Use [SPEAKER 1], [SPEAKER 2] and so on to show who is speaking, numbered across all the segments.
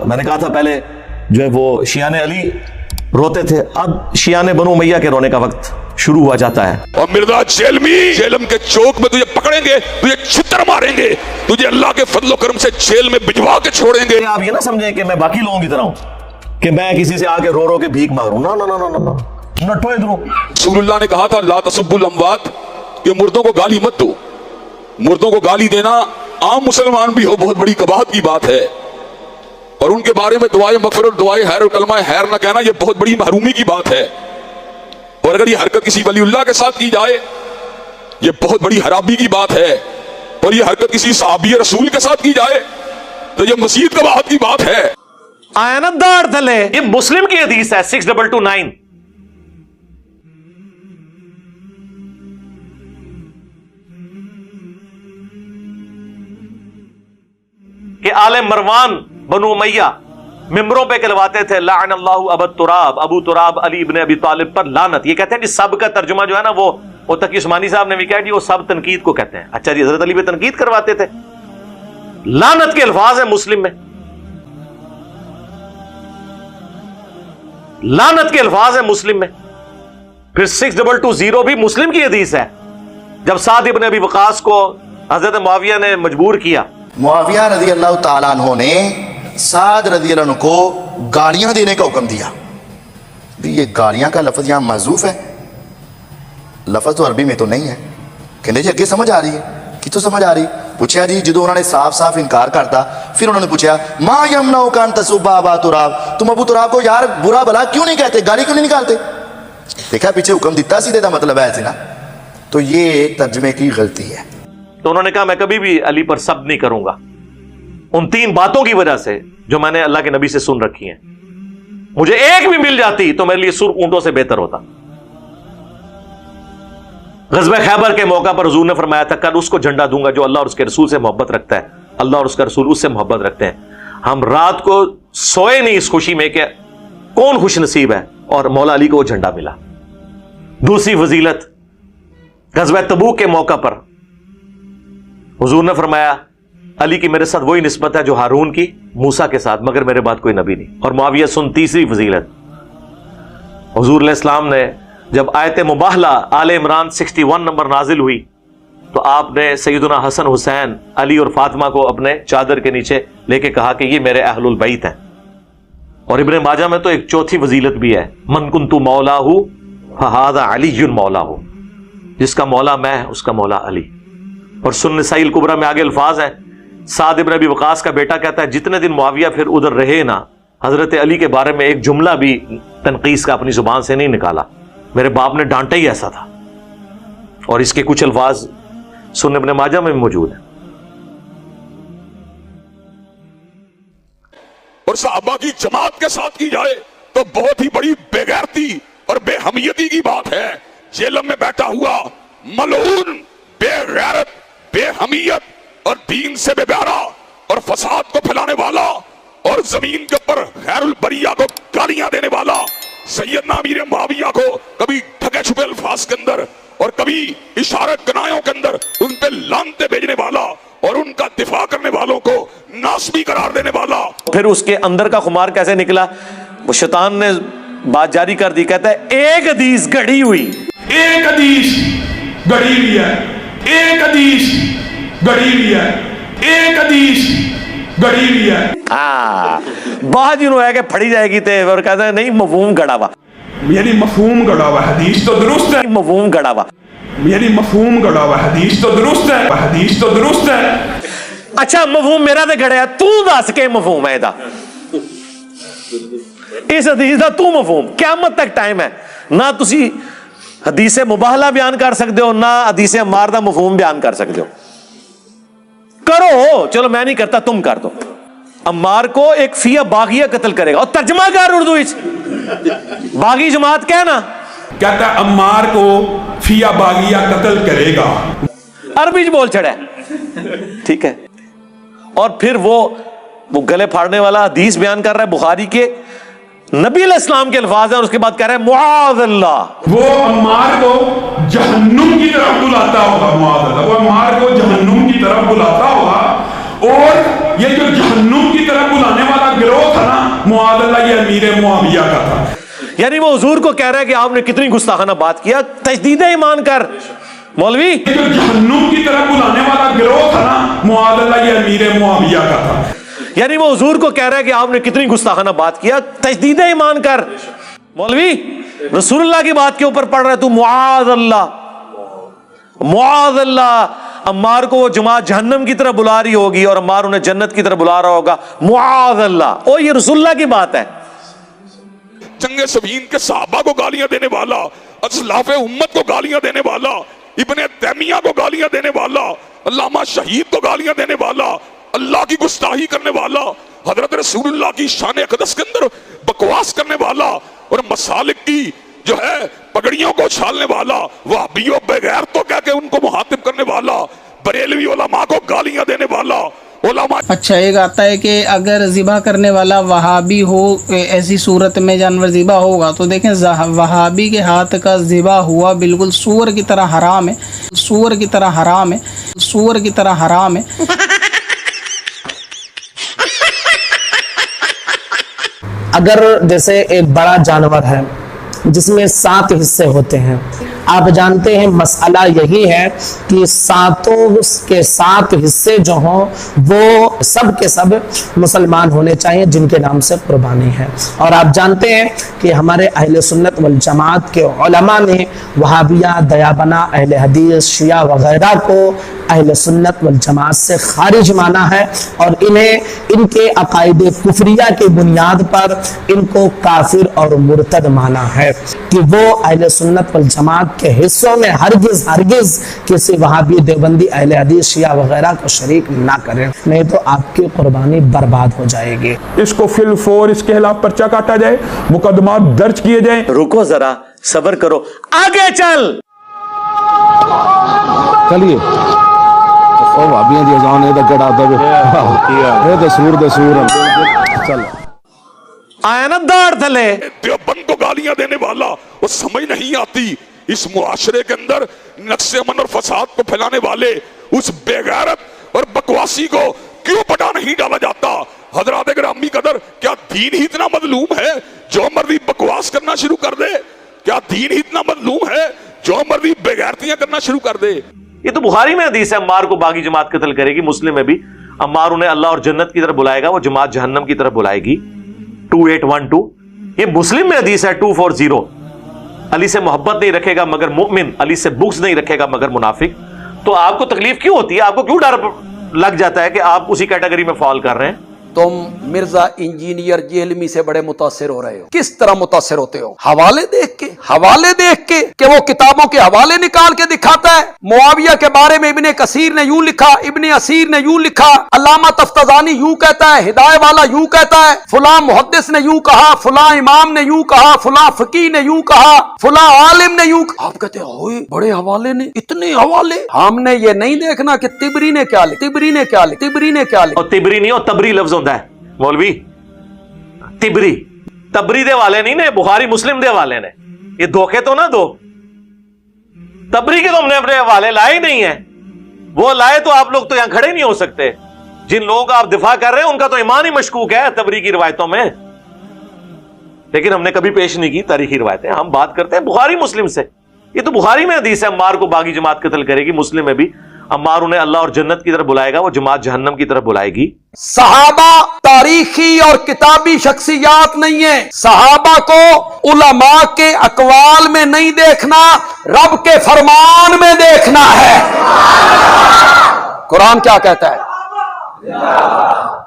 [SPEAKER 1] میں نے کہا تھا پہلے جو ہے وہ شیعان علی روتے تھے، اب شیعان بنو امیہ کے رونے کا وقت شروع ہوا جاتا ہے.
[SPEAKER 2] اور مرزا جیلم کے چوک میں تجھے پکڑیں گے، تجھے چھتر ماریں گے، تجھے اللہ کے فضل و کرم سے جیل میں بھجوا کے چھوڑیں گے.
[SPEAKER 1] آپ یہ نہ سمجھیں کہ میں باقی لوگوں کی طرح ہوں کہ میں کسی سے آ کے رو رو کے بھیک مانگ رہا ہوں. نٹو ادھر.
[SPEAKER 2] رسول اللہ نے کہا تھا لا تسبوا الاموات، کہ مردوں کو گالی مت دو. مردوں کو گالی دینا عام مسلمان بھی ہو بہت بڑی کباہت کی بات ہے، اور ان کے بارے میں دعائے مغفرت، دعائے خیر اور کلمہ خیر نہ کہنا یہ بہت بڑی محرومی کی بات ہے. اور اگر یہ حرکت کسی ولی اللہ کے ساتھ کی جائے یہ بہت بڑی خرابی کی بات ہے، اور یہ حرکت کسی صحابی رسول کے ساتھ کی جائے تو یہ مزید کباہت کی بات ہے.
[SPEAKER 1] آیت دار تھلے یہ مسلم کی حدیث ہے 6229 کہ آل مروان بنو امیہ ممبروں پہ کہلواتے تھے لعن اللہ ابو تراب، ابو تراب علی ابن ابی طالب پر لعنت. یہ کہتے ہیں کہ سب کا ترجمہ جو ہے نا وہ تقی عثمانی صاحب نے بھی کہا جی وہ سب تنقید کو کہتے ہیں. اچھا جی، حضرت علی پہ تنقید کرواتے تھے. لعنت کے الفاظ ہیں مسلم میں، لعنت کے الفاظ ہیں مسلم میں. پھر 6220 بھی مسلم کی حدیث ہے، جب سعد ابن ابی وقاص کو حضرت معاویہ نے مجبور کیا.
[SPEAKER 3] معاویہ رضی اللہ تعالیٰ عنہ نے سعد رضی اللہ عنہ کو گالیاں دینے کا حکم دیا. یہ گالیاں کا لفظ یہاں محذوف ہے، لفظ تو عربی میں تو نہیں ہے. کہنے جی اگے سمجھ آ رہی ہے کہ تو سمجھ آ رہی. پوچھا جی جدو انہوں نے صاف صاف انکار کرتا، پھر انہوں نے پوچھا ما یمنعک ان تسب ابا تراب، تم ابو تراب کو یار برا بلا کیوں نہیں کہتے، گالی کیوں نہیں نکالتے. دیکھا پیچھے حکم دیتا سیدھے دا مطلب ہے ایسے نا. تو یہ ترجمے کی غلطی ہے.
[SPEAKER 1] تو انہوں نے کہا میں کبھی بھی علی پر سب نہیں کروں گا ان 3 باتوں کی وجہ سے جو میں نے اللہ کے نبی سے سن رکھی ہیں. مجھے ایک بھی مل جاتی تو میرے لیے سرخ اونٹوں سے بہتر ہوتا. غزوہ خیبر کے موقع پر حضور نے فرمایا تھا کل اس کو جھنڈا دوں گا جو اللہ اور اس کے رسول سے محبت رکھتا ہے، اللہ اور اس کا رسول اس سے محبت رکھتے ہیں. ہم رات کو سوئے نہیں اس خوشی میں کہ کون خوش نصیب ہے، اور مولا علی کو وہ جھنڈا ملا. دوسری فضیلت، غزوہ تبوک کے موقع پر حضور نے فرمایا علی کی میرے ساتھ وہی نسبت ہے جو ہارون کی موسیٰ کے ساتھ، مگر میرے بعد کوئی نبی نہیں. اور معاویہ سن تیسری فضیلت، حضور علیہ السلام نے جب آیت مباہلہ آل عمران 61 نمبر نازل ہوئی تو آپ نے سیدنا حسن حسین علی اور فاطمہ کو اپنے چادر کے نیچے لے کے کہا کہ یہ میرے اہل البیت ہیں. اور ابن ماجہ میں تو ایک چوتھی فضیلت بھی ہے، من کنت مولاہ فہذا علی مولاہ، جس کا مولا میں اس کا مولا علی. اور سنن نسائی الکبریٰ میں آگے الفاظ ہیں، سعد ابن ابی وقاص کا بیٹا کہتا ہے جتنے دن معاویہ پھر ادھر رہے نا، حضرت علی کے بارے میں ایک جملہ بھی تنقیص کا اپنی زبان سے نہیں نکالا، میرے باپ نے ڈانٹا ہی ایسا تھا. اور اس کے کچھ الفاظ سنن ابن ماجہ میں موجود ہیں.
[SPEAKER 2] اور صحابہ کی جماعت کے ساتھ کی جائے تو بہت ہی بڑی بے غیرتی اور بے حمیتی کی بات ہے. جیلم میں بیٹھا ہوا ملعون، بے غیرت، بے حمیت اور دین سے بے بیارا اور فساد کو پھیلانے والا اور زمین کے اوپر خیر البریہ کو گالیاں دینے والا سیدنا امیر معاویہ کو کبھی ٹھگے چھپے الفاظ کے اندر اور کبھی اشارت کنایوں کے اندر ان پہ لعنتیں بھیجنے والا اور ان کا دفاع کرنے والوں کو ناسبی قرار دینے والا.
[SPEAKER 1] پھر اس کے اندر کا خمار کیسے نکلا، وہ شیطان نے بات جاری کر دی. کہتا ہے ایک حدیث گڑھی ہوئی،
[SPEAKER 4] ایک حدیث گڑھی ہوئی ہے، ایک حدیث گڑھی ہوئی ہے، ایک حدیث گڑھی ہوئی ہے.
[SPEAKER 1] بہت جنہوں ہے کہ پھڑی جائے گی تے اور کہتا ہے نہیں مفہوم گڑا ہوا،
[SPEAKER 4] یعنی مفہوم گڑا ہوا، حدیث تو درست ہے،
[SPEAKER 1] مفہوم گڑا ہوا،
[SPEAKER 4] یعنی مفہوم گڑا ہوا، حدیث تو درست ہے، حدیث تو درست ہے.
[SPEAKER 1] اچھا مفہوم میرا تے گڑیا، تو دس کے مفہوم ہے دا اس حدیث دا تو مفہوم. قیامت تک ٹائم ہے، نہ تسی حدیث مباہلہ بیان کر سکتے ہو، نہ حدیث عمار دا مفہوم بیان کر سکتے ہو. کرو، چلو میں نہیں کرتا تم کر دو. عمار کو ایک فیہ باغیہ قتل کرے گا، اور ترجمہ کر اردو وچ باغی جماعت کہنا،
[SPEAKER 4] کہتا ہے عمار کو فیہ باغیہ قتل کرے گا،
[SPEAKER 1] عربی بول چھڑا ہے. ٹھیک ہے. اور پھر وہ گلے پھاڑنے والا حدیث بیان کر رہا ہے بخاری کے، نبی علیہ السلام کے الفاظ ہیں، اور اس کے بعد کہہ رہا ہے معاذ اللہ،
[SPEAKER 4] وہ عمار کو جہنم کی طرف بلاتا ہوگا. معاذ اللہ، وہ عمار کو جہنم کی طرف بلاتا ہوگا اور یہ جو جہنم کی طرف بلانے والا گروہ تھا نا معاذ اللہ یہ امیر معاویہ کا تھا.
[SPEAKER 1] یعنی وہ حضور کو کہہ رہا ہے کہ آپ نے کتنی گستاخانہ بات کیا, تجدید ایمان کر مولوی.
[SPEAKER 4] یہ جو جہنم کی طرف بلانے والا گروہ تھا نا معاذ اللہ یہ امیر معاویہ کا تھا.
[SPEAKER 1] یعنی وہ حضور کو کہہ رہا ہے کہ آپ نے کتنی گستاخانہ بات کیا, تجدید ایمان کر مولوی. رسول اللہ کی بات کے اوپر پڑھ رہا ہے تو معاذ اللہ, معاذ اللہ. عمار کو وہ جماعت جہنم کی طرف بلا رہی ہوگی اور عمار انہیں جنت کی طرف بلا رہا ہوگا, معاذ اللہ. او یہ رسول اللہ کی بات ہے.
[SPEAKER 2] جنگ صفین کے صحابہ کو گالیاں دینے والا, اسلاف امت کو گالیاں دینے والا, ابن تیمیہ کو گالیاں دینے والا, علامہ شہید کو گالیاں دینے والا, اللہ کی گستاخی کرنے والا, حضرت رسول اللہ کی شان اقدس کے اندر بکواس کرنے والا اور مسالک کی جو ہے پگڑیوں کو اچھالنے والا, وہابیوں بغیر تو کہہ کے ان کو مخاطب کرنے والا, بریلوی علماء کو گالیاں دینے والا علماء.
[SPEAKER 5] اچھا ایک آتا ہے کہ اگر ذبح کرنے والا وہابی ہو, ایسی صورت میں جانور ذبح ہوگا تو دیکھیں وہابی کے ہاتھ کا ذبح ہوا بالکل سور کی طرح حرام ہے, سور کی طرح حرام ہے, سور کی طرح حرام ہے.
[SPEAKER 6] اگر جیسے ایک بڑا جانور ہے جس میں 7 حصے ہوتے ہیں, آپ جانتے ہیں مسئلہ یہی ہے کہ 7 کے 7 حصے جو ہوں وہ سب کے سب مسلمان ہونے چاہیے جن کے نام سے قربانی ہے. اور آپ جانتے ہیں کہ ہمارے اہل سنت والجماعت کے علماء نے وہابیہ, دیابنا, اہل حدیث, شیعہ وغیرہ کو اہل سنت والجماعت سے خارج مانا ہے اور انہیں ان کے عقائد کفریہ کی بنیاد پر ان کو کافر اور مرتد مانا ہے کہ وہ اہل سنت والجماعت کے حصوں میں ہرگز کسی وہابی, دیوبندی, اہل حدیث, شیعہ وغیرہ کو شریک نہ کریں, نہیں تو آپ کی قربانی برباد ہو جائے گی.
[SPEAKER 4] اس کو فی الفور اس کے خلاف پرچہ کاٹا جائے, مقدمات درج کیے جائیں.
[SPEAKER 1] رکو ذرا, صبر کرو, آگے چل.
[SPEAKER 7] چلیے او بھابیاں دی اذان اے تے گڑا دے اے تے سور چل
[SPEAKER 1] آیا نا داڑ تھلے.
[SPEAKER 2] دیوبند کو گالیاں دینے والا, وہ سمجھ نہیں آتی اس معاشرے کے اندر نقص امن اور فساد کو پھیلانے والے اس بے غیرت اور بکواسی کو کیوں پٹا نہیں ڈالا جاتا. حضرات گرامی قدر, کیا دین ہی اتنا مظلوم ہے جو مرضی بکواس کرنا شروع کر دے؟ کیا دین ہی اتنا مظلوم ہے جو مرضی بے غیرتیاں کرنا شروع کر دے؟
[SPEAKER 1] یہ تو بخاری میں حدیث ہے, عمار کو باغی جماعت قتل کرے گی. مسلم میں بھی عمار انہیں اللہ اور جنت کی طرف بلائے گا, وہ جماعت جہنم کی طرف بلائے گی. 2812 یہ مسلم میں حدیث ہے. 240 علی سے محبت نہیں رکھے گا مگر مومن, علی سے بغض نہیں رکھے گا مگر منافق. تو آپ کو تکلیف کیوں ہوتی ہے, آپ کو کیوں ڈر لگ جاتا ہے کہ آپ اسی کیٹیگری میں فال کر رہے ہیں؟
[SPEAKER 8] تم مرزا انجینئر جیلمی سے بڑے متاثر ہو رہے ہو. کس طرح متاثر ہوتے ہو؟ حوالے دیکھ کے کہ وہ کتابوں کے حوالے نکال کے دکھاتا ہے. معاویہ کے بارے میں ابن کثیر نے یوں لکھا, ابن اسیر نے یوں لکھا, علامہ تفتزانی یوں کہتا ہے, ہدایہ والا یوں کہتا ہے, فلاں محدث نے یوں کہا, فلاں امام نے یوں کہا, فلاں فقیہ نے یوں کہا, فلاں عالم نے یوں کہا. آپ کہتے ہیں ہوئے بڑے حوالے نے, اتنے حوالے. ہم نے یہ نہیں دیکھنا کہ تبری نے کیا لکھا, تبری نے کیا لکھا, تبری نے کیا لکھا.
[SPEAKER 1] اور تبری نہیں, اور تبری لفظ ہوتا ہے مولوی. تبری دے والے نہیں نے, بخاری مسلم دے والے نے. یہ دھوکے تو نہ دو. تبری کے تو ہم نے اپنے حوالے لائے ہی نہیں ہیں. وہ لائے تو آپ لوگ تو یہاں کھڑے نہیں ہو سکتے. جن لوگوں کا آپ دفاع کر رہے ہیں ان کا تو ایمان ہی مشکوک ہے تبری کی روایتوں میں. لیکن ہم نے کبھی پیش نہیں کی تاریخی روایتیں, ہم بات کرتے ہیں بخاری مسلم سے. یہ تو بخاری میں حدیث ہے, عمار کو باغی جماعت قتل کرے گی. مسلم میں بھی عمار انہیں اللہ اور جنت کی طرف بلائے گا, وہ جماعت جہنم کی طرف بلائے گی.
[SPEAKER 8] صحابہ تاریخی اور کتابی شخصیات نہیں ہیں. صحابہ کو علماء کے اقوال میں نہیں دیکھنا, رب کے فرمان میں دیکھنا ہے. قرآن کیا کہتا ہے؟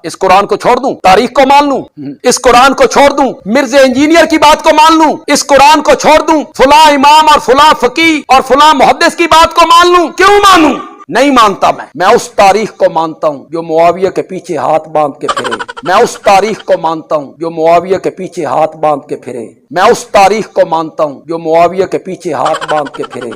[SPEAKER 8] اس قرآن کو چھوڑ دوں, تاریخ کو مان لوں؟ اس قرآن کو چھوڑ دوں, مرزا انجینئر کی بات کو مان لوں؟ اس قرآن کو چھوڑ دوں, فلاں امام اور فلاں فقیہ اور فلاں محدث کی بات کو مان لوں؟ کیوں مانوں؟ نہیں مانتا. میں اس تاریخ کو مانتا ہوں جو معاویہ کے پیچھے ہاتھ باندھ کے پھرے. میں اس تاریخ کو مانتا ہوں جو معاویہ کے پیچھے ہاتھ باندھ کے پھرے. میں اس تاریخ کو مانتا ہوں جو معاویہ کے پیچھے ہاتھ باندھ کے پھرے.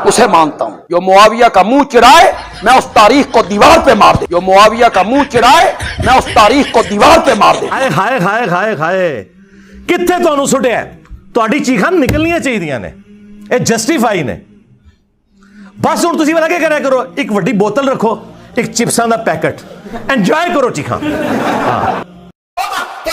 [SPEAKER 8] اسے مانتا ہوں. جو معاویہ کا منہ چڑھائے میں اس تاریخ کو دیوار پہ مار دے. جو معاویہ کا منہ چڑھائے میں اس تاریخ کو دیوار پہ مار دے.
[SPEAKER 1] ہائے ہائے ہائے ہائے ہائے, کتنے تانوں سٹیا تہاڈی چیخاں نکلنیاں چاہیے نے, اے جسٹیفائی نے. بس ہوں تسی والا کیا کرا کرو, ایک وڈی بوتل رکھو, ਇੱਕ ਚਿਪਸਾਂ ਦਾ ਪੈਕਟ, ਇੰਜੋਏ ਕਰੋ ਰੋਟੀ ਖਾਂ।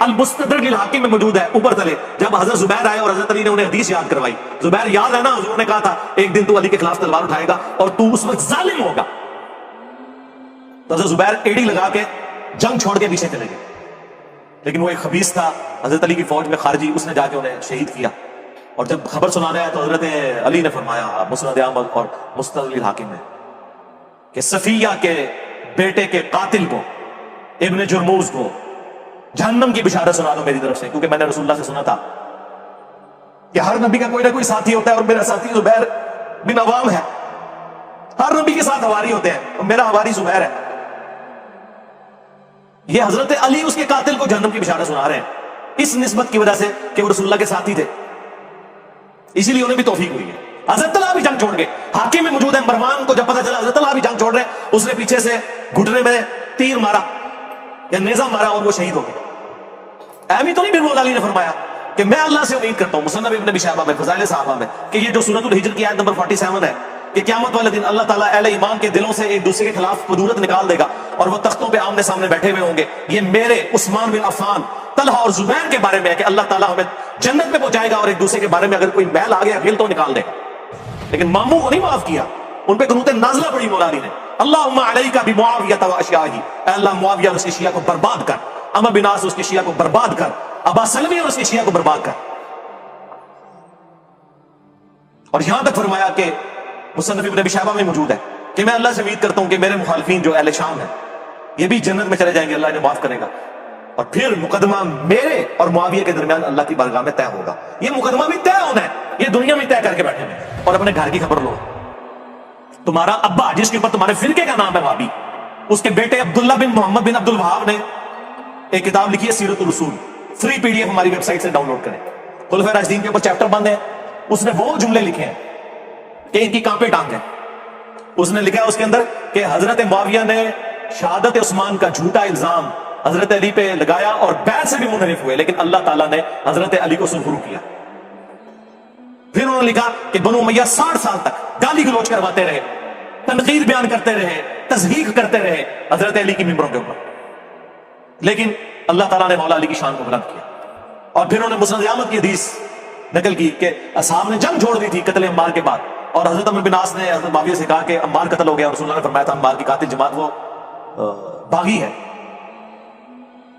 [SPEAKER 9] المستدرک للحاکم میں موجود ہے اوپر تلے. جب حضرت زبیر آئے اور حضرت علی نے انہیں حدیث یاد کروائی, زبیر یاد ہے نا, حضور نے کہا تھا ایک دن تو علی کے خلاف تلوار اٹھائے گا اور تو اس وقت ظالم ہوگا. تو حضرت زبیر ایڑی لگا کے جنگ چھوڑ کے پیچھے چلے گئے. لیکن وہ ایک خبیث تھا حضرت علی کی فوج میں خارجی, اس نے جا کے انہیں شہید کیا. اور جب خبر سنانے آیا تو حضرت علی نے فرمایا مسند احمد اور مستدرک للحاکم میں کہ صفیہ کے بیٹے کے قاتل کو, ابن جرموز کو, جہنم کی بشارت سنا دو میری طرف سے, کیونکہ میں نے رسول اللہ سے سنا تھا کہ ہر نبی کا کوئی نہ کوئی ساتھی ہوتا ہے, اور میرا ساتھی زبیر بن عوام ہے. ہر نبی کے ساتھ حواری ہوتے ہیں, اور میرا حواری زبیر ہے. یہ حضرت علی اس کے قاتل کو جہنم کی بشارت سنا رہے ہیں اس نسبت کی وجہ سے کہ وہ رسول اللہ کے ساتھی تھے, اسی لیے انہیں بھی توفیق ہوئی ہے. حضرت طلحہ بھی جنگ چھوڑ گئے. حاکم میں موجود ہے, مروان کو جب پتا چلا حضرت طلحہ بھی جنگ چھوڑ رہے ہیں, اس نے پیچھے سے گھٹنے میں تیر مارا یا نیزہ مارا اور وہ شہید ہو گئے. ایمی تو نہیں پھر مولا علی نے فرمایا کہ میں اللہ سے امید کرتا ہوں مصنف ابن ابی شیبہ میں فضائل صحابہ میں کہ یہ جو سورۃ الحجر کی آیت نمبر 47 ہے کہ قیامت والے دن اللہ تعالیٰ اہل ایمان کے دلوں سے ایک دوسرے کے خلاف قدورت نکال دے گا اور وہ تختوں پہ آمنے سامنے بیٹھے ہوئے ہوں گے. یہ میرے عثمان بن عفان, طلحہ اور زبیر کے بارے میں ہے کہ اللہ تعالیٰ ہمیں جنت میں پہنچائے گا اور ایک دوسرے کے بارے میں اگر کوئی محل آ گیا غل تو نکال دے گا. لیکن ماموں کو نہیں معاف کیا, ان پہ قنوت نازلہ پڑی مولا علی نے, اللہم علیکا بمعاویہ و اشیاءہ, اے اللہ معاویہ اور اس کی شیعہ کو برباد کر, عمرو بن عاص اس کی شیعہ کو برباد کر, ابا سلمی اور اس کی شیعہ کو برباد کر. اور یہاں تک فرمایا کہ مصنف ابن ابی شیبہ میں موجود ہے کہ میں اللہ سے امید کرتا ہوں کہ میرے مخالفین جو اہل شام ہیں یہ بھی جنت میں چلے جائیں گے, اللہ انہیں معاف کرے گا, اور پھر مقدمہ میرے اور معاویہ کے درمیان اللہ کی بارگاہ میں طے ہوگا. یہ مقدمہ بھی طے ہونا ہے, یہ دنیا میں طے کر کے بیٹھے ہیں. اور اپنے گھر کی خبر لو, تمہارا ابا جس کے اوپر تمہارے فرقے کا نام ہے وہابی, اس کے بیٹے عبداللہ بن محمد بن عبد الوہاب نے ایک کتاب لکھی ہے سیرت الرسول, فری PDF ہماری ویب سائٹ سے ڈاؤن لوڈ کریں. خلفائے راشدین کے اوپر چیپٹر بند ہے, اس نے وہ جملے لکھے ہیں کہ ان کی کانپے ٹانگ ہے. اس نے لکھا ہے اس کے اندر کہ حضرت معاویہ نے شہادت عثمان کا جھوٹا الزام حضرت علی پہ لگایا اور بیعت سے بھی منحرف ہوئے, لیکن اللہ تعالیٰ نے حضرت علی کو سرخرو کیا. پھر انہوں نے لکھا کہ بنو امیہ 60 سال تک گالی گلوچ کرواتے رہے, تنقید بیان کرتے رہے, تضحیق کرتے رہے حضرت علی کی ممبروں کے اوپر, لیکن اللہ تعالیٰ نے مولا علی کی شان کو بلند کیا. اور پھر انہوں نے مسند احمد کی حدیث نقل کی کہ اصحاب نے جنگ چھوڑ دی تھی قتل عمار کے بعد, اور حضرت عمرو بن عاص نے حضرت معاویہ سے کہا کہ عمار قتل ہو گیا, اور رسول اللہ نے فرمایا تھا عمار کی قاتل جماعت وہ باغی ہے.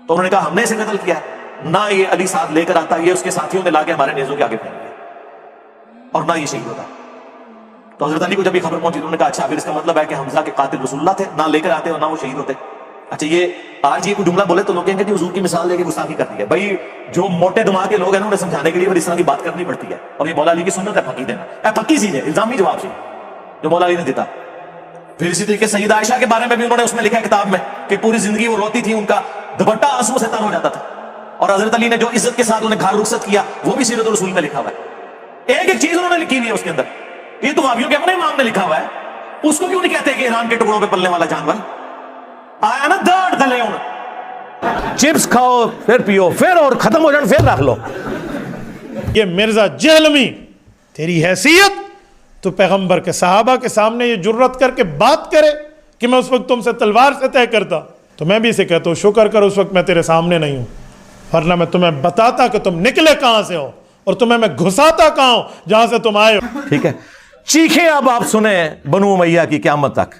[SPEAKER 9] تو انہوں نے کہا ہم نے اسے قتل کیا ہے, نہ یہ علی ساتھ لے کر آتا, یہ اس کے ساتھیوں نے لا کے ہمارے نیزوں کے آگے پھینک دیا, اور نہ یہ شہید ہوتا. تو حضرت علی کو جب یہ خبر پہنچی تو انہوں نے کہا اچھا پھر اس کا مطلب ہے کہ حمزہ کے قاتل رسول اللہ تھے, نہ لے کر آتے اور نہ وہ شہید ہوتے. اچھا یہ آج یہ کوئی جملہ بولے تو لوگ کہیں گے کہ حضور کی مثال لے کے گستاخی کر دی ہے. بھائی جو موٹے دماغ کے لوگ ہیں انہیں سمجھانے کے لیے پھر اس طرح کی بات کرنی پڑتی ہے, اور یہ مولا علی کی سنت ہے پھکی دینا, پکی چیز ہے, الزامی جواب سے جو مولا علی نے دیتا. پھر اسی طریقے سیدہ عائشہ کے بارے میں بھی انہوں نے اس میں لکھا کتاب میں کہ پوری زندگی وہ روتی تھی, ان کا دوپٹہ آنسو سے تر ہو جاتا تھا, اور حضرت علی نے جو عزت کے ساتھ انہیں گھر رخصت کیا وہ بھی سیرت الرسول میں لکھا ہوا ہے. ایک ایک چیز انہوں نے لکھی ہوئی ہے اس کے اندر. یہ تو وہابیوں کے اپنے امام نے لکھا ہوا ہے, اس کو کیوں نہیں کہتے کہ ایران کے ٹکڑوں پہ پلنے والا جانور آیا نا داڑھ دلے ہوں,
[SPEAKER 1] چپس کھاؤ پھر پیو پھر اور ختم ہو جان پھر رکھ لو.
[SPEAKER 10] یہ مرزا جہلمی تیری حیثیت تو پیغمبر کے صحابہ کے سامنے یہ جرت کر کے بات کرے کہ میں اس وقت تم سے تلوار سے طے کرتا, تو میں بھی اسے کہتا ہوں شکر کر اس وقت میں تیرے سامنے نہیں ہوں, ورنہ میں تمہیں بتاتا کہ تم نکلے کہاں سے ہو اور تمہیں میں گھساتا کہاں ہوں جہاں سے تم آئے ہو.
[SPEAKER 1] ٹھیک ہے, چیخیں اب آپ سنیں بنو امیہ کی قیامت تک.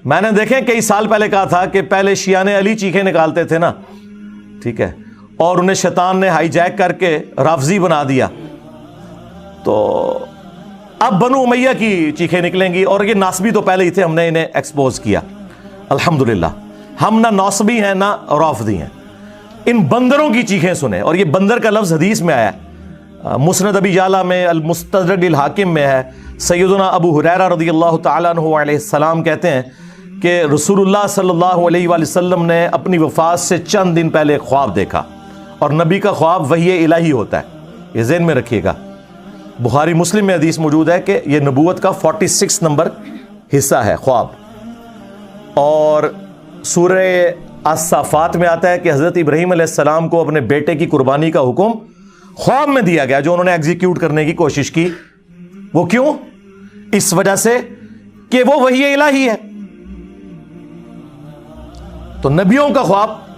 [SPEAKER 1] میں نے دیکھیں کئی سال پہلے کہا تھا کہ پہلے شیعان علی چیخیں نکالتے تھے نا, ٹھیک ہے, اور انہیں شیطان نے ہائی جیک کر کے رافضی بنا دیا, تو اب بنو امیہ کی چیخیں نکلیں گی. اور یہ ناصبی تو پہلے ہی تھے, ہم نے انہیں ایکسپوز کیا الحمدللہ. ہم نہ ناصبی ہیں نہ رافضی ہیں. ان بندروں کی چیخیں سنیں, اور یہ بندر کا لفظ حدیث میں آیا ہے, مسند ابی یعلا میں, المستدرک للحاکم میں ہے. سیدنا ابو ہریرہ رضی اللہ تعالیٰ عنہ علیہ السلام کہتے ہیں کہ رسول اللہ صلی اللہ علیہ وآلہ وسلم نے اپنی وفات سے چند دن پہلے ایک خواب دیکھا, اور نبی کا خواب وحی الہی ہوتا ہے, یہ ذہن میں رکھیے گا. بخاری مسلم میں حدیث موجود ہے کہ یہ نبوت کا 46 نمبر حصہ ہے خواب. اور سورہ الصافات میں آتا ہے کہ حضرت ابراہیم علیہ السلام کو اپنے بیٹے کی قربانی کا حکم خواب میں دیا گیا, جو انہوں نے ایگزیکیوٹ کرنے کی کوشش کی. وہ کیوں؟ اس وجہ سے کہ وہ وحی الہی ہے. تو نبیوں کا خواب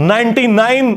[SPEAKER 1] 99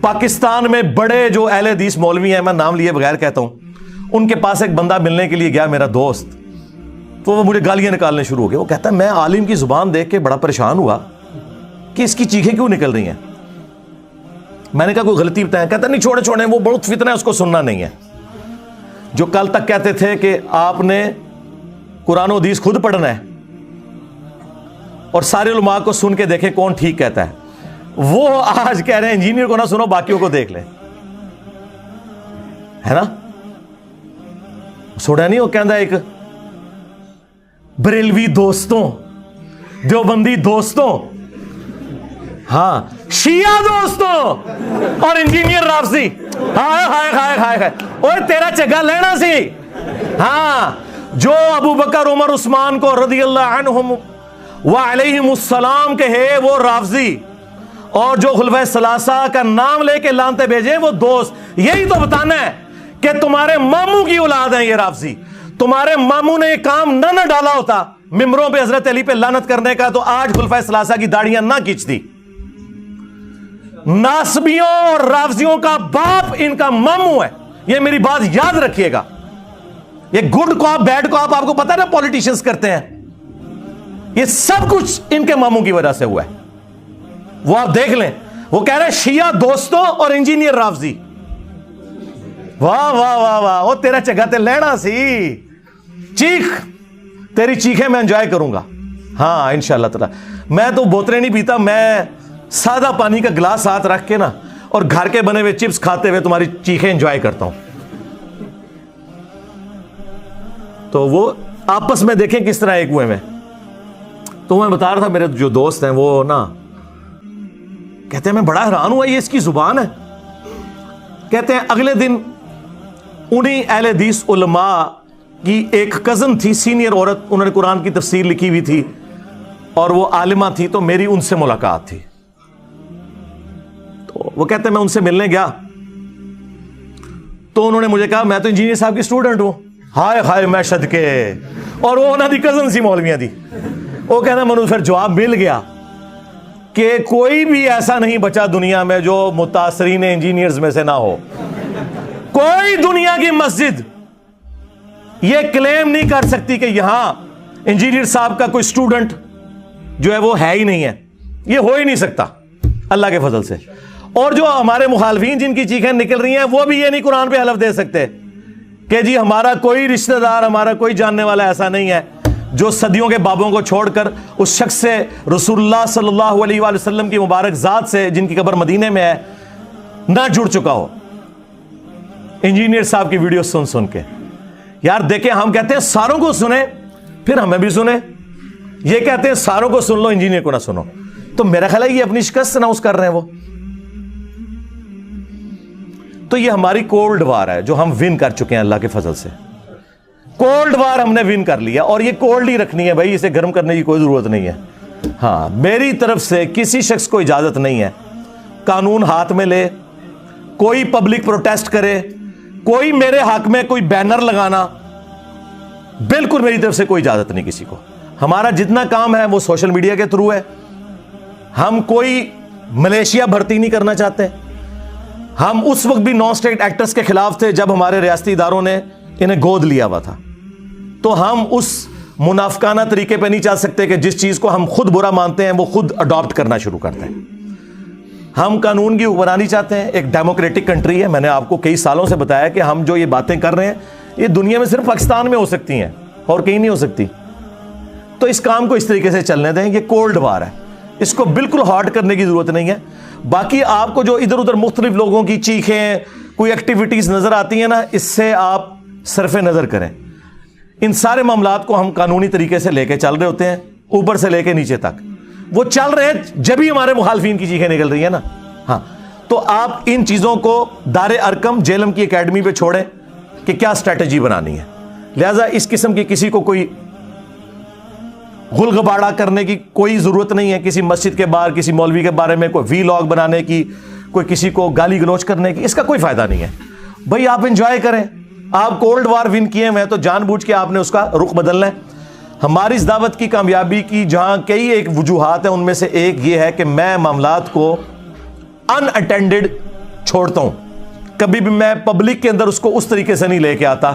[SPEAKER 1] پاکستان میں بڑے جو اہل حدیث مولوی ہیں، میں نام لیے بغیر کہتا ہوں، ان کے پاس ایک بندہ ملنے کے لیے گیا، میرا دوست، تو وہ مجھے گالیاں نکالنے شروع ہو گئے. وہ کہتا ہے میں عالم کی زبان دیکھ کے بڑا پریشان ہوا کہ اس کی چیخیں کیوں نکل رہی ہیں. میں نے کہا کوئی غلطی بتائیں. کہتا نہیں چھوڑیں وہ بہت فتنہ ہے، اس کو سننا نہیں ہے. جو کل تک کہتے تھے کہ آپ نے قرآن و حدیث خود پڑھنا ہے اور سارے علماء کو سن کے دیکھیں کون ٹھیک کہتا ہے، وہ آج کہہ رہے ہیں انجینئر کو نہ سنو، باقیوں کو دیکھ لیں. ہے نا؟ سوڑا نہیں وہ کہندا ایک بریلوی دوستوں، دیوبندی دوستوں، ہاں شیعہ دوستوں اور انجینئر رافضی. ہائے ہائے ہائے ہائے، اوے تیرا چگا لینا سی. ہاں جو ابو بکر عمر عثمان کو رضی اللہ عنہم وعلیہم السلام کہے وہ رافضی، اور جو خلفائے ثلاثہ کا نام لے کے لانتے بھیجے وہ دوست. یہی تو بتانا ہے کہ تمہارے ماموں کی اولاد ہیں یہ رافضی. تمہارے ماموں نے یہ کام نہ ڈالا ہوتا ممبروں پہ حضرت علی پہ لعنت کرنے کا، تو آج خلفائے ثلاثہ کی داڑیاں نہ کھینچتی. ناسبیوں اور رافضیوں کا باپ ان کا ماموں ہے، یہ میری بات یاد رکھیے گا. یہ گڈ کاپ بیڈ کاپ آپ کو پتا ہے نا پولیٹیشنز کرتے ہیں، یہ سب کچھ ان کے ماموں کی وجہ سے ہوا ہے. وہ آپ دیکھ لیں، وہ کہہ رہے ہیں شیعہ دوستوں اور انجینئر رافضی. واہ واہ واہ واہ، وہ تیرا چگا تے لینا سی. چیخ، تیری چیخیں میں انجوائے کروں گا. ہاں انشاءاللہ تعالی. میں تو بوتلیں نہیں پیتا، میں سادہ پانی کا گلاس ہاتھ رکھ کے نا اور گھر کے بنے ہوئے چپس کھاتے ہوئے تمہاری چیخیں انجوائے کرتا ہوں. تو وہ آپس میں دیکھیں کس طرح ایک ہوئے میں. تو میں بتا رہا تھا میرے جو دوست ہیں وہ نا کہتے ہیں میں بڑا حیران ہوا یہ اس کی زبان ہے. کہتے ہیں اگلے دن انہی اہل حدیث علماء کی ایک کزن تھی، سینئر عورت، انہوں نے قرآن کی تفسیر لکھی ہوئی تھی اور وہ عالمہ تھی، تو میری ان سے ملاقات تھی. تو وہ کہتے ہیں میں ان سے ملنے گیا تو انہوں نے مجھے کہا میں تو انجینئر صاحب کی اسٹوڈنٹ ہوں. ہائے ہائے میں صدقے. اور وہ انہوں دی کزن سی مولویاں دی. وہ کہنا منو پھر جواب مل گیا کہ کوئی بھی ایسا نہیں بچا دنیا میں جو متاثرین انجینئرز میں سے نہ ہو. کوئی دنیا کی مسجد یہ کلیم نہیں کر سکتی کہ یہاں انجینئر صاحب کا کوئی اسٹوڈنٹ جو ہے وہ ہے ہی نہیں ہے. یہ ہو ہی نہیں سکتا اللہ کے فضل سے. اور جو ہمارے مخالفین جن کی چیخیں نکل رہی ہیں وہ بھی یہ نہیں قرآن پہ حلف دے سکتے کہ جی ہمارا کوئی رشتہ دار، ہمارا کوئی جاننے والا ایسا نہیں ہے جو صدیوں کے بابوں کو چھوڑ کر اس شخص سے، رسول اللہ صلی اللہ علیہ وآلہ وسلم کی مبارک ذات سے جن کی قبر مدینے میں ہے، نہ جڑ چکا ہو. انجینئر صاحب کی ویڈیو سن سن کے یار دیکھیں، ہم کہتے ہیں ساروں کو سنیں پھر ہمیں بھی سنیں. یہ کہتے ہیں ساروں کو سن لو انجینئر کو نہ سنو. تو میرا خیال ہے یہ اپنی شکست اناؤنس کر رہے ہیں وہ. تو یہ ہماری کولڈ وار ہے جو ہم ون کر چکے ہیں اللہ کے فضل سے. کولڈ وار ہم نے ون کر لیا اور یہ کولڈ ہی رکھنی ہے بھائی، اسے گرم کرنے کی کوئی ضرورت نہیں ہے. ہاں میری طرف سے کسی شخص کو اجازت نہیں ہے قانون ہاتھ میں لے، کوئی پبلک پروٹیسٹ کرے، کوئی میرے حق میں کوئی بینر لگانا، بالکل میری طرف سے کوئی اجازت نہیں کسی کو. ہمارا جتنا کام ہے وہ سوشل میڈیا کے تھرو ہے. ہم کوئی ملیشیا بھرتی نہیں کرنا چاہتے. ہم اس وقت بھی نان اسٹیٹ ایکٹرز کے خلاف تھے جب ہمارے ریاستی اداروں نے انہیں گود لیا ہوا تھا. تو ہم اس منافقانہ طریقے پہ نہیں چل سکتے کہ جس چیز کو ہم خود برا مانتے ہیں وہ خود اڈاپٹ کرنا شروع کرتے ہیں. ہم قانون کی حکمرانی چاہتے ہیں. ایک ڈیموکریٹک کنٹری ہے. میں نے آپ کو کئی سالوں سے بتایا کہ ہم جو یہ باتیں کر رہے ہیں یہ دنیا میں صرف پاکستان میں ہو سکتی ہیں اور کہیں نہیں ہو سکتی. تو اس کام کو اس طریقے سے چلنے دیں. یہ کولڈ وار ہے، اس کو بالکل ہارڈ کرنے کی ضرورت نہیں ہے. باقی آپ کو جو ادھر ادھر مختلف لوگوں کی چیخیں، کوئی ایکٹیویٹیز نظر آتی ہیں نا، اس سے آپ صرف نظر کریں. ان سارے معاملات کو ہم قانونی طریقے سے لے کے چل رہے ہوتے ہیں، اوپر سے لے کے نیچے تک. وہ چل رہے ہیں جب ہی ہمارے مخالفین کی چیخیں نکل رہی ہیں نا. ہاں تو آپ ان چیزوں کو دار ارکم جیلم کی اکیڈمی پہ چھوڑیں کہ کیا اسٹریٹجی بنانی ہے. لہٰذا اس قسم کی کسی کو کوئی غل غباڑہ کرنے کی کوئی ضرورت نہیں ہے. کسی مسجد کے باہر کسی مولوی کے بارے میں کوئی وی لاگ بنانے کی، کوئی کسی کو گالی گلوچ کرنے کی، اس کا کوئی فائدہ نہیں ہے. بھائی آپ انجوائے کریں. آپ کولڈ وار ون کیے ہوئے ہیں تو جان بوجھ کے آپ نے اس کا رخ بدلنا ہے. ہماری اس دعوت کی کامیابی کی جہاں کئی ایک وجوہات ہیں، ان میں سے ایک یہ ہے کہ میں معاملات کو ان اٹینڈڈ چھوڑتا ہوں. کبھی بھی میں پبلک کے اندر اس کو اس طریقے سے نہیں لے کے آتا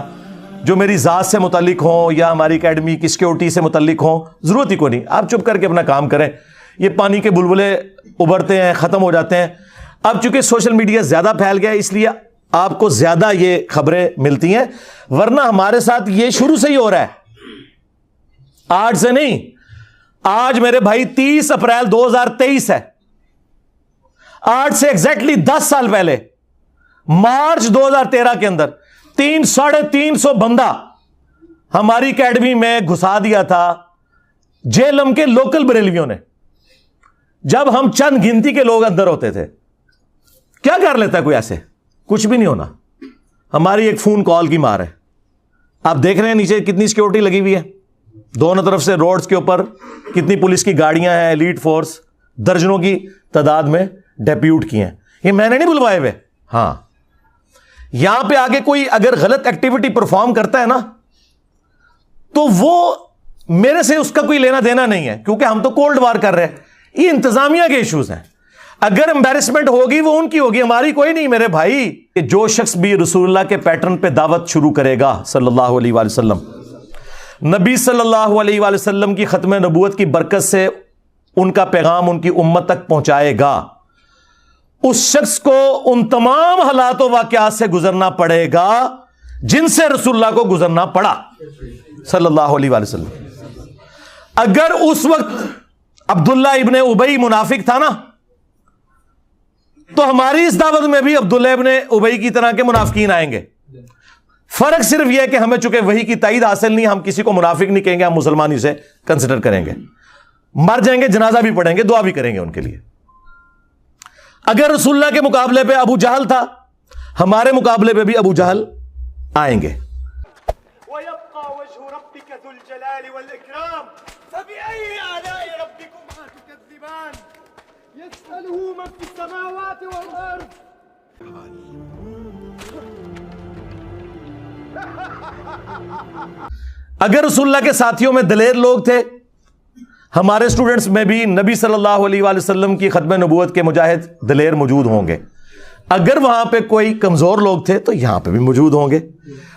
[SPEAKER 1] جو میری ذات سے متعلق ہوں یا ہماری اکیڈمی کی سیکیورٹی سے متعلق ہوں. ضرورت ہی کوئی نہیں, آپ چپ کر کے اپنا کام کریں. یہ پانی کے بلبلے ابھرتے ہیں, ختم ہو جاتے ہیں. اب چونکہ سوشل میڈیا زیادہ پھیل گیا اس لیے آپ کو زیادہ یہ خبریں ملتی ہیں, ورنہ ہمارے ساتھ یہ شروع سے ہی ہو رہا ہے, آج سے نہیں. آج میرے بھائی 30 اپریل 2023 ہے. آج سے ایگزیکٹلی 10 سال پہلے مارچ 2013 کے اندر 350 بندہ ہماری اکیڈمی میں گھسا دیا تھا جیلم کے لوکل بریلویوں نے. جب ہم چند گنتی کے لوگ اندر ہوتے تھے, کیا کر لیتا ہے کوئی ایسے؟ کچھ بھی نہیں ہونا. ہماری ایک فون کال کی مار ہے. آپ دیکھ رہے ہیں نیچے کتنی سیکیورٹی لگی ہوئی ہے, دونوں طرف سے روڈز کے اوپر کتنی پولیس کی گاڑیاں ہیں, ایلیٹ فورس درجنوں کی تعداد میں ڈیپیوٹ کی ہیں. یہ میں نے نہیں بلوائے ہوئے. ہاں, یہاں پہ آگے کوئی اگر غلط ایکٹیویٹی پرفارم کرتا ہے نا تو وہ میرے سے اس کا کوئی لینا دینا نہیں ہے, کیونکہ ہم تو کولڈ وار کر رہے ہیں. یہ انتظامیہ کے ایشوز ہیں. اگر امبیرسمنٹ ہوگی وہ ان کی ہوگی, ہماری کوئی نہیں میرے بھائی. کہ جو شخص بھی رسول اللہ کے پیٹرن پہ دعوت شروع کرے گا صلی اللہ علیہ وآلہ وسلم, نبی صلی اللہ علیہ وآلہ وسلم کی ختم نبوت کی برکت سے ان کا پیغام ان کی امت تک پہنچائے گا, اس شخص کو ان تمام حالات و واقعات سے گزرنا پڑے گا جن سے رسول اللہ کو گزرنا پڑا صلی اللہ علیہ وآلہ وسلم. اگر اس وقت عبداللہ ابن ابی منافق تھا نا, تو ہماری اس دعوت میں بھی عبداللہ ابن ابی کی طرح کے منافقین آئیں گے. فرق صرف یہ ہے کہ ہمیں چونکہ وحی کی تائید حاصل نہیں, ہم کسی کو منافق نہیں کہیں گے, ہم مسلمان سے کنسیڈر کریں گے. مر جائیں گے, جنازہ بھی پڑھیں گے, دعا بھی کریں گے ان کے لیے. اگر رسول اللہ کے مقابلے پہ ابو جہل تھا, ہمارے مقابلے پہ بھی ابو جہل آئیں گے.
[SPEAKER 11] وَيَبْقَى وَجْهُ رَبِّكَ ذُو الْجَلَالِ وَالْإِكْرَامِ فَبِأَيِّ آلَاءِ رَبِّكُمَا تُكَذِّبَانِ يَسْأَلُهُ مَن فِي السَّمَاوَاتِ وَالْأَرْضِ.
[SPEAKER 1] اگر رسول اللہ کے ساتھیوں میں دلیر لوگ تھے, ہمارے اسٹوڈنٹس میں بھی نبی صلی اللہ علیہ وآلہ وسلم کی ختم نبوت کے مجاہد دلیر موجود ہوں گے. اگر وہاں پہ کوئی کمزور لوگ تھے تو یہاں پہ بھی موجود ہوں گے.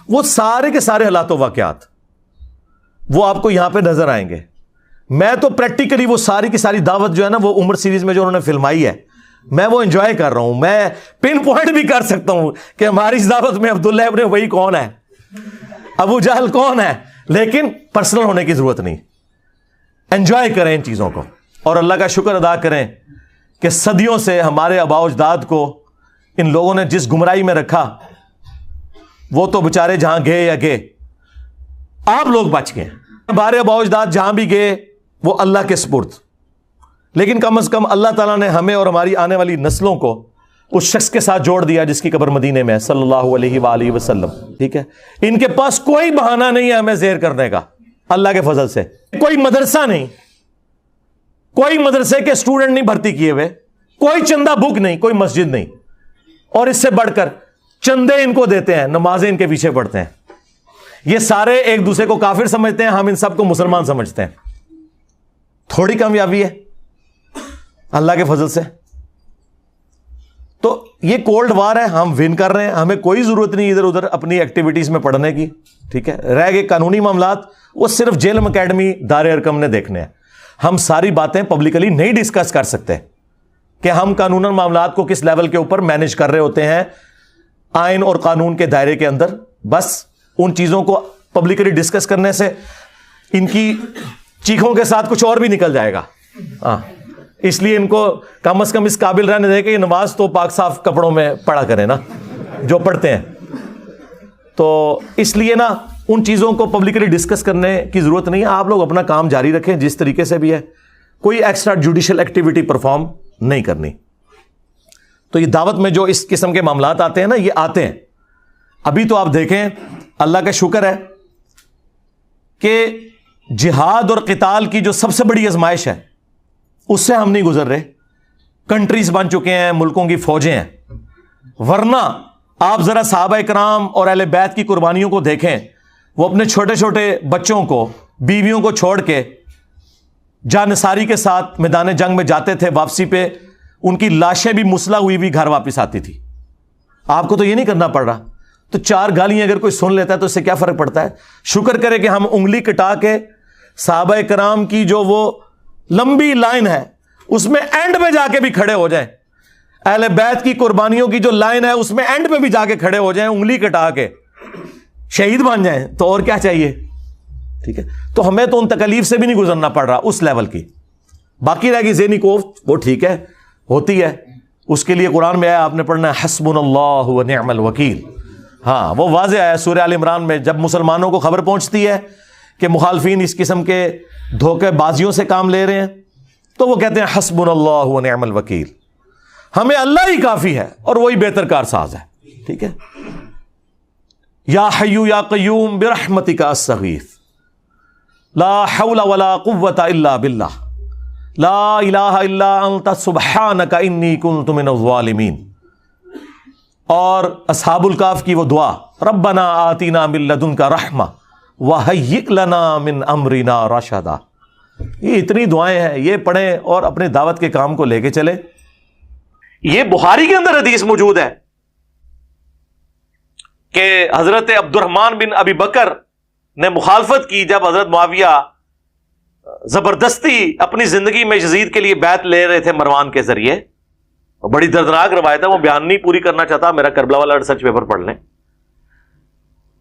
[SPEAKER 1] وہ سارے کے سارے حالات و واقعات وہ آپ کو یہاں پہ نظر آئیں گے. میں تو پریکٹیکلی وہ ساری کی ساری دعوت جو ہے نا, وہ عمر سیریز میں جو انہوں نے فلمائی ہے, میں وہ انجوائے کر رہا ہوں. میں پن پوائنٹ بھی کر سکتا ہوں کہ ہماری اس دعوت میں عبداللہ ابن ابی کون ہے, ابو جہل کون ہے, لیکن پرسنل ہونے کی ضرورت نہیں. انجوائے کریں ان چیزوں کو, اور اللہ کا شکر ادا کریں کہ صدیوں سے ہمارے آباء و اجداد کو ان لوگوں نے جس گمراہی میں رکھا, وہ تو بےچارے جہاں گئے یا گئے, آپ لوگ بچ گئے. ہمارے آباء و اجداد جہاں بھی گئے وہ اللہ کے سپرد, لیکن کم از کم اللہ تعالیٰ نے ہمیں اور ہماری آنے والی نسلوں کو اس شخص کے ساتھ جوڑ دیا جس کی قبر مدینے میں ہے صلی اللہ علیہ وآلہ وسلم. ٹھیک ہے, ان کے پاس کوئی بہانہ نہیں ہے ہمیں زیر کرنے کا, اللہ کے فضل سے. کوئی مدرسہ نہیں, کوئی مدرسے کے اسٹوڈنٹ نہیں بھرتی کیے ہوئے, کوئی چندہ بک نہیں, کوئی مسجد نہیں, اور اس سے بڑھ کر چندے ان کو دیتے ہیں, نمازیں ان کے پیچھے پڑھتے ہیں. یہ سارے ایک دوسرے کو کافر سمجھتے ہیں, ہم ان سب کو مسلمان سمجھتے ہیں. تھوڑی کامیابی ہے اللہ کے فضل سے. تو یہ کولڈ وار ہے, ہم ون کر رہے ہیں, ہمیں کوئی ضرورت نہیں ادھر ادھر اپنی ایکٹیویٹیز میں پڑھنے کی. ٹھیک ہے, رہ گئے قانونی معاملات, وہ صرف جیلم اکیڈمی دار ارکم نے دیکھنے ہیں. ہم ساری باتیں پبلکلی نہیں ڈسکس کر سکتے کہ ہم قانون معاملات کو کس لیول کے اوپر مینج کر رہے ہوتے ہیں آئین اور قانون کے دائرے کے اندر. بس ان چیزوں کو پبلکلی ڈسکس کرنے سے ان کی چیخوں کے ساتھ کچھ اور بھی نکل جائے گا. ہاں, اس لیے ان کو کم از کم اس قابل رہنے دے کہ یہ نماز تو پاک صاف کپڑوں میں پڑھا کرے نا جو پڑھتے ہیں. تو اس لیے نا ان چیزوں کو پبلکلی ڈسکس کرنے کی ضرورت نہیں ہے. آپ لوگ اپنا کام جاری رکھیں جس طریقے سے بھی ہے, کوئی ایکسٹرا جوڈیشل ایکٹیویٹی پرفارم نہیں کرنی. تو یہ دعوت میں جو اس قسم کے معاملات آتے ہیں نا, یہ آتے ہیں. ابھی تو آپ دیکھیں, اللہ کا شکر ہے کہ جہاد اور قتال کی جو سب سے بڑی آزمائش ہے اس سے ہم نہیں گزر رہے. کنٹریز بن چکے ہیں, ملکوں کی فوجیں ہیں. ورنہ آپ ذرا صحابہ کرام اور اہل بیت کی قربانیوں کو دیکھیں, وہ اپنے چھوٹے چھوٹے بچوں کو, بیویوں کو چھوڑ کے جانصاری کے ساتھ میدان جنگ میں جاتے تھے. واپسی پہ ان کی لاشیں بھی مسلح ہوئی بھی گھر واپس آتی تھی. آپ کو تو یہ نہیں کرنا پڑ رہا. تو 4 گالیاں اگر کوئی سن لیتا ہے تو اس سے کیا فرق پڑتا ہے؟ شکر کرے کہ ہم انگلی کٹا کے صحابہ کرام کی جو وہ لمبی لائن ہے اس میں اینڈ میں جا کے بھی کھڑے ہو جائیں. اہل بیت کی قربانیوں کی جو لائن ہے اس میں اینڈ پہ بھی جا کے کھڑے ہو جائیں, انگلی کٹا کے شہید بن جائیں, تو اور کیا چاہیے؟ ٹھیک ہے, تو ہمیں تو ان تکلیف سے بھی نہیں گزرنا پڑ رہا اس لیول کی. باقی رہ گئی ذہنی کوفت, وہ ٹھیک ہے, ہوتی ہے, اس کے لیے قرآن میں آیا, آپ نے پڑھنا ہے حسبنا اللہ و نعم الوکیل. ہاں وہ واضح ہے سورہ آل عمران میں, جب مسلمانوں کو خبر پہنچتی ہے کہ مخالفین اس قسم کے دھوکے بازیوں سے کام لے رہے ہیں تو وہ کہتے ہیں حسبنا اللہ و نعم الوکیل, ہمیں اللہ ہی کافی ہے اور وہی بہتر کار ساز ہے. ٹھیک ہے, یا حی یا قیوم برحمتک استغیث لا حول ولا قوة الا باللہ لا الہ الا انت سبحانک انی کنت من الظالمین. اور اصحاب الکاف کی وہ دعا ربنا آتینا من لدنک رحمہ وہیئ لنا من امرنا رشدا. یہ اتنی دعائیں ہیں, یہ پڑھیں اور اپنے دعوت کے کام کو لے کے چلے. یہ بخاری کے اندر حدیث موجود ہے کہ حضرت عبد الرحمن بن ابی بکر نے مخالفت کی جب حضرت معاویہ زبردستی اپنی زندگی میں یزید کے لیے بیعت لے رہے تھے مروان کے ذریعے. بڑی دردناک روایت ہے, وہ بیان نہیں پوری کرنا چاہتا, میرا کربلا والا ریسرچ پیپر پڑھ لیں.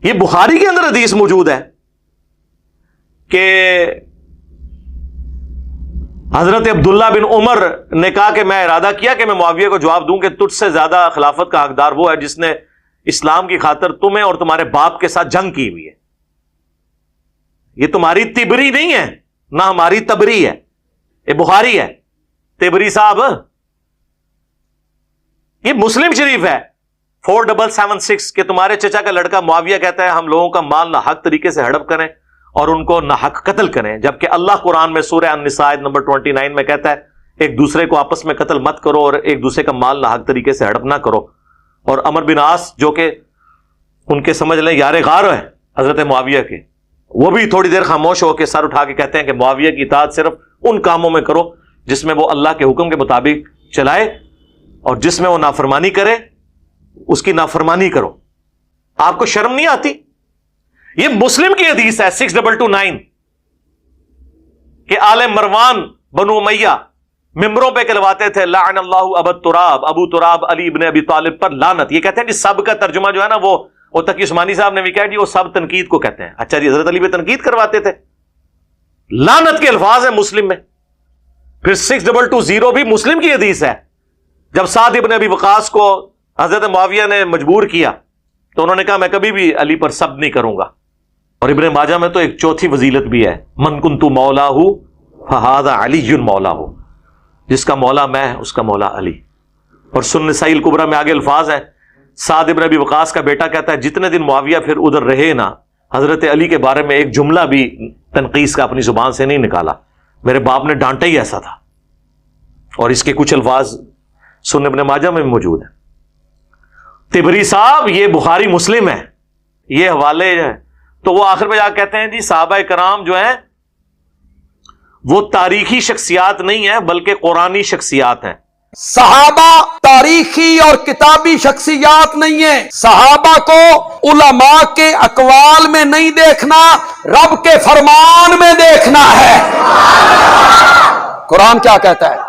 [SPEAKER 1] یہ بخاری کے اندر حدیث موجود ہے کہ حضرت عبداللہ بن عمر نے کہا کہ میں ارادہ کیا کہ میں معاویہ کو جواب دوں کہ تجھ سے زیادہ خلافت کا حقدار وہ ہے جس نے اسلام کی خاطر تمہیں اور تمہارے باپ کے ساتھ جنگ کی ہوئی ہے. یہ تمہاری تبری نہیں ہے, نہ ہماری تبری ہے, یہ بخاری ہے. تبری صاحب یہ مسلم شریف ہے 4776 کہ تمہارے چچا کا لڑکا معاویہ کہتا ہے ہم لوگوں کا مال ناحق طریقے سے ہڑپ کریں اور ان کو ناحق قتل کریں, جبکہ اللہ قرآن میں سورہ النساء نمبر 29 میں کہتا ہے ایک دوسرے کو آپس میں قتل مت کرو اور ایک دوسرے کا مال ناحق طریقے سے ہڑپ نہ کرو. اور عمر بن عاص جو کہ ان کے سمجھ لیں یار غار ہے حضرت معاویہ کے, وہ بھی تھوڑی دیر خاموش ہو کے سر اٹھا کے کہتے ہیں کہ معاویہ کی اطاعت صرف ان کاموں میں کرو جس میں وہ اللہ کے حکم کے مطابق چلائے اور جس میں وہ نافرمانی کرے اس کی نافرمانی کرو. آپ کو شرم نہیں آتی؟ یہ مسلم کی حدیث ہے 6229 کہ آل مروان بنو امیہ ممبروں پہ کہلواتے تھے لعن اللہ ابو تراب, ابو تراب علی ابن ابی طالب پر لعنت. یہ کہتے ہیں کہ سب کا ترجمہ جو ہے نا وہ تقی عثمانی صاحب نے بھی کہا جی وہ سب تنقید کو کہتے ہیں. اچھا جی, حضرت علی پہ تنقید کرواتے تھے, لعنت کے الفاظ ہیں مسلم میں. پھر 6220 بھی مسلم کی حدیث ہے, جب سعد ابن ابی وقاص کو حضرت معاویہ نے مجبور کیا تو انہوں نے کہا میں کبھی بھی علی پر سب نہیں کروں گا. اور ابن ماجہ میں تو ایک چوتھی فضیلت بھی ہے, من کنت مولا فہذا علی مولا, جس کا مولا میں اس کا مولا علی. اور سنن نسائی الکبریٰ میں آگے الفاظ ہیں, سعد ابن ابی وقاص کا بیٹا کہتا ہے جتنے دن معاویہ پھر ادھر رہے نا, حضرت علی کے بارے میں ایک جملہ بھی تنقیص کا اپنی زبان سے نہیں نکالا, میرے باپ نے ڈانٹا ہی ایسا تھا. اور اس کے کچھ الفاظ سنن ابن ماجہ میں موجود ہیں. تبری صاحب یہ بخاری مسلم ہے, یہ حوالے ہیں. تو وہ آخر میں جا کہتے ہیں جی صحابہ کرام جو ہیں وہ تاریخی شخصیات نہیں ہیں بلکہ قرآنی شخصیات ہیں.
[SPEAKER 8] صحابہ تاریخی اور کتابی شخصیات نہیں ہیں. صحابہ کو علماء کے اقوال میں نہیں دیکھنا, رب کے فرمان میں دیکھنا ہے. قرآن کیا کہتا ہے؟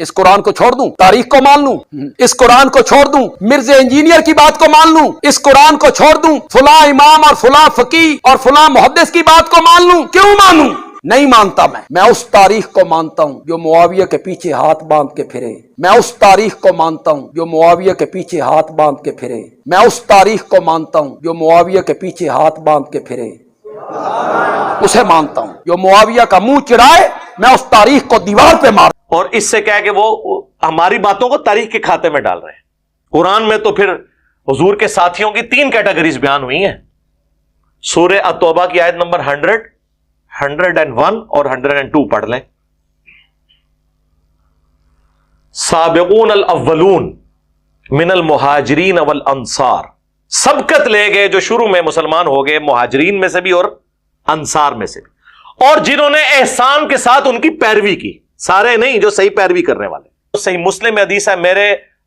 [SPEAKER 8] اس قرآن کو چھوڑ دوں تاریخ کو مان لوں, اس قرآن کو چھوڑ دوں مرزا انجینئر کی بات کو مان لوں, اس قرآن کو چھوڑ دوں فلاں امام اور فلاں فقی اور فلاں محدث کی بات کو مان لوں. کیوں مانوں؟ نہیں مانتا. میں اس تاریخ کو مانتا ہوں جو معاویہ کے پیچھے ہاتھ باندھ کے پھرے. میں اس تاریخ کو مانتا ہوں جو معاویہ کے پیچھے ہاتھ باندھ کے پھرے. میں اس تاریخ کو مانتا ہوں جو معاویہ کے پیچھے ہاتھ باندھ کے پھرے. اسے مانتا ہوں. جو معاویہ کا منہ چڑھائے میں اس تاریخ کو دیوار پہ مار.
[SPEAKER 1] اور اس سے کیا کہ وہ ہماری باتوں کو تاریخ کے کھاتے میں ڈال رہے ہیں. قرآن میں تو پھر حضور کے ساتھیوں کی 3 کیٹیگریز بیان ہوئی ہیں. سورہ التوبہ کی آیت نمبر 100, 101 اور 102 پڑھ لیں. سابقون الاولون من المہاجرین والانصار, سبقت لے گئے جو شروع میں مسلمان ہو گئے مہاجرین میں سے بھی اور انصار میں سے بھی, اور جنہوں نے احسان کے ساتھ ان کی پیروی کی. سارے نہیں, جو صحیح پیروی کرنے والے. صحیح مسلم میں حدیث ہے میرے